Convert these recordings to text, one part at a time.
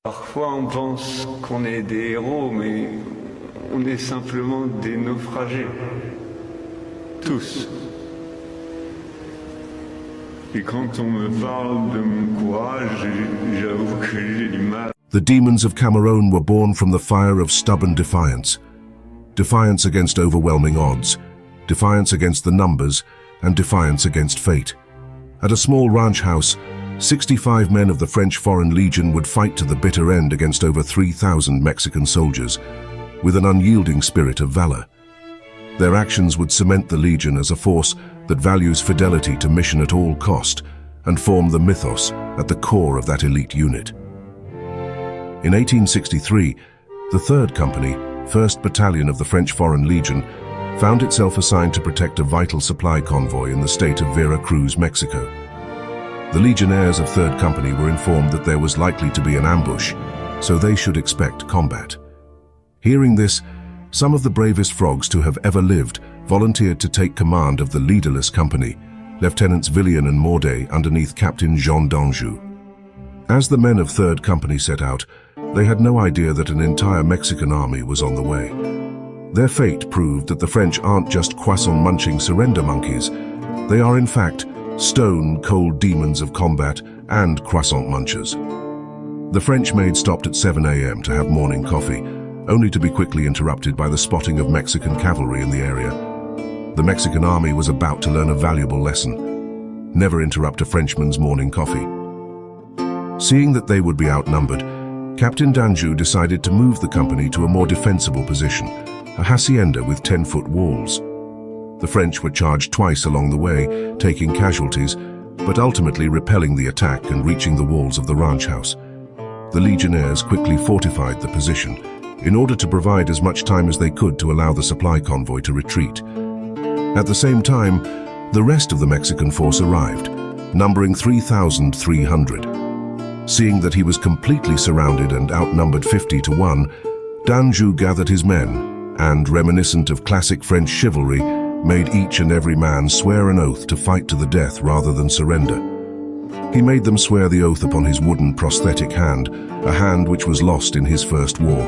Parfois on pense qu'on est des héros, mais on est simplement des naufragés. Tous. Et quand on me parle de mon courage, j'avoue que j'ai du mal. The demons of Cameroon were born from the fire of stubborn defiance. Defiance against overwhelming odds, defiance against the numbers, and defiance against fate. At a small ranch house, 65 men of the French Foreign Legion would fight to the bitter end against over 3,000 Mexican soldiers, with an unyielding spirit of valor. Their actions would cement the Legion as a force that values fidelity to mission at all cost and form the mythos at the core of that elite unit. In 1863, the 3rd Company, 1st Battalion of the French Foreign Legion, found itself assigned to protect a vital supply convoy in the state of Veracruz, Mexico. The legionnaires of 3rd Company were informed that there was likely to be an ambush, so they should expect combat. Hearing this, some of the bravest frogs to have ever lived volunteered to take command of the leaderless company, Lieutenants Villian and Morday underneath Captain Jean Danjou. As the men of 3rd Company set out, they had no idea that an entire Mexican army was on the way. Their fate proved that the French aren't just croissant-munching surrender monkeys. They are in fact stone-cold demons of combat and croissant munchers. The French maid stopped at 7 a.m. to have morning coffee, only to be quickly interrupted by the spotting of Mexican cavalry in the area. The Mexican army was about to learn a valuable lesson. Never interrupt a Frenchman's morning coffee. Seeing that they would be outnumbered, Captain Danjou decided to move the company to a more defensible position, a hacienda with 10-foot walls. The French were charged twice along the way, taking casualties, but ultimately repelling the attack and reaching the walls of the ranch house. The legionnaires quickly fortified the position, in order to provide as much time as they could to allow the supply convoy to retreat. At the same time, the rest of the Mexican force arrived, numbering 3,300. Seeing that he was completely surrounded and outnumbered 50-1, Danjou gathered his men, and, reminiscent of classic French chivalry, made each and every man swear an oath to fight to the death rather than surrender. He made them swear the oath upon his wooden prosthetic hand, a hand which was lost in his first war.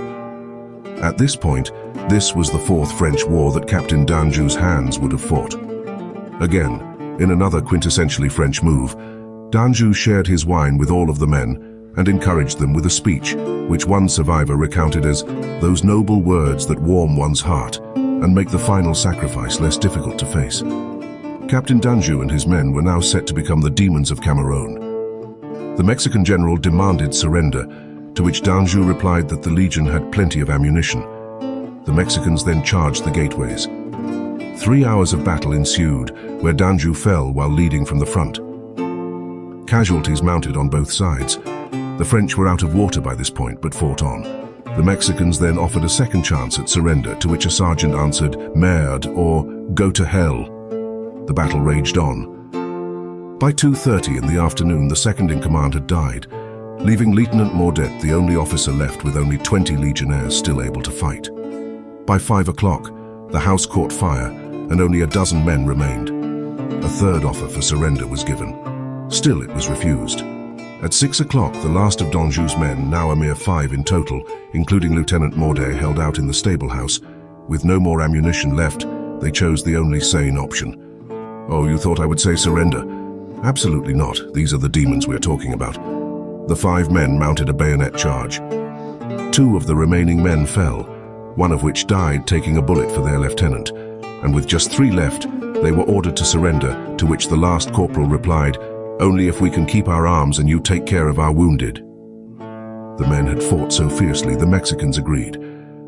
At this point, this was the 4th French war that Captain Danjou's hands would have fought. Again, in another quintessentially French move, Danjou shared his wine with all of the men and encouraged them with a speech, which one survivor recounted as those noble words that warm one's heart and make the final sacrifice less difficult to face. Captain Danjou and his men were now set to become the demons of Cameroon. The Mexican general demanded surrender, to which Danjou replied that the Legion had plenty of ammunition. The Mexicans then charged the gateways. 3 hours of battle ensued, where Danjou fell while leading from the front. Casualties mounted on both sides. The French were out of water by this point, but fought on. The Mexicans then offered a second chance at surrender, to which a sergeant answered, "Merde," or "Go to hell." The battle raged on. By 2:30 in the afternoon, the second-in-command had died, leaving Lieutenant Mordet the only officer left with only 20 legionnaires still able to fight. By 5 o'clock, the house caught fire, and only a dozen men remained. A third offer for surrender was given. Still, it was refused. At 6 o'clock, the last of Danjou's men, now a mere 5 in total, including Lieutenant Mordet, held out in the stable house. With no more ammunition left, they chose the only sane option. "Oh, you thought I would say surrender?" Absolutely not. These are the demons we're talking about. The 5 men mounted a bayonet charge. 2 of the remaining men fell, one of which died taking a bullet for their lieutenant, and with just 3 left, they were ordered to surrender, to which the last corporal replied, "Only if we can keep our arms and you take care of our wounded." The men had fought so fiercely, the Mexicans agreed.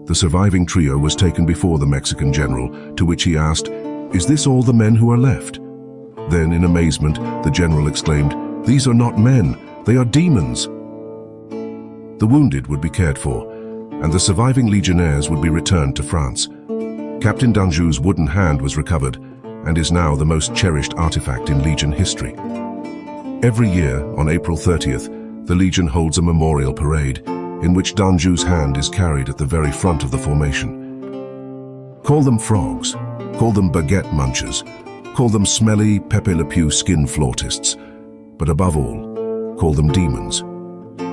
The surviving trio was taken before the Mexican general, to which he asked, "Is this all the men who are left?" Then, in amazement, the general exclaimed, "These are not men, they are demons." The wounded would be cared for, and the surviving legionnaires would be returned to France. Captain Danjou's wooden hand was recovered, and is now the most cherished artifact in Legion history. Every year, on April 30th, the Legion holds a memorial parade, in which Danjou's hand is carried at the very front of the formation. Call them frogs, call them baguette munchers, call them smelly Pepe Le Pew skin flautists, but above all, call them demons.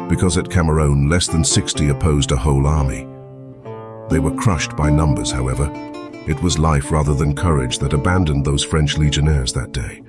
because at Cameroon less than 60 opposed a whole army. They were crushed by numbers, however. It was life rather than courage that abandoned those French legionnaires that day.